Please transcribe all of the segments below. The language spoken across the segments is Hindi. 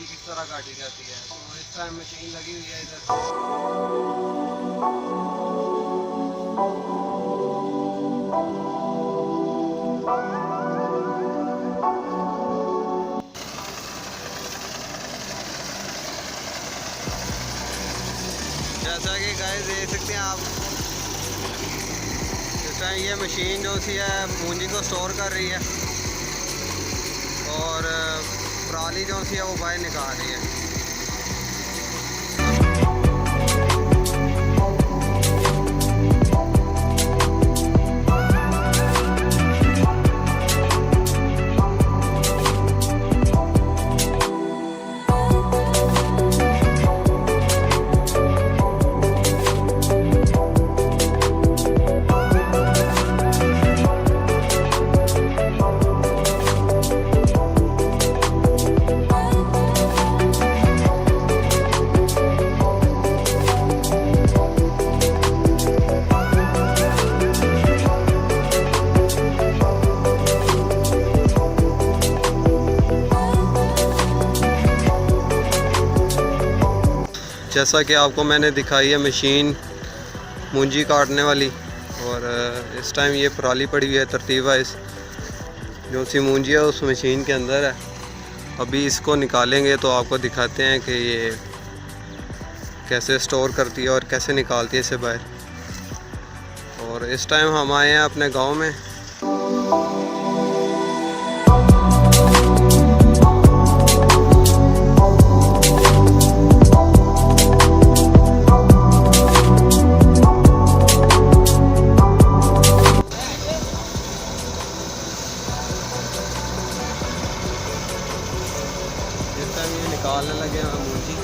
मूंजी किस तरह काटी जाती है। तो इस टाइम मशीन लगी हुई है इधर। जैसा कि गाइस देख सकते हैं आप, इस टाइम ये मशीन जो सी है मूंजी को स्टोर कर रही है और पराली जो सी है वो बाहर निकाल रही है। जैसा कि आपको मैंने दिखाई है मशीन मूंजी काटने वाली, और इस टाइम ये पराली पड़ी हुई है तरतीब वाइज। जो सी मूंजी है उस मशीन के अंदर है। अभी इसको निकालेंगे तो आपको दिखाते हैं कि ये कैसे स्टोर करती है और कैसे निकालती है इसे बाहर। और इस टाइम हम आए हैं अपने गांव में। ये निकालने लगे हैं मूंजी।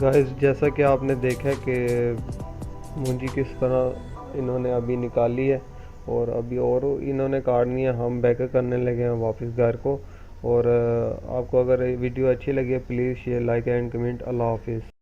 गाइस, जैसा कि आपने देखा कि मूंजी किस तरह इन्होंने अभी निकाली है और अभी और इन्होंने काटनी है। हम बैक करने लगे हैं वापस घर को। और आपको अगर वीडियो अच्छी लगे please share, like and comment. अल्लाह हाफिज़।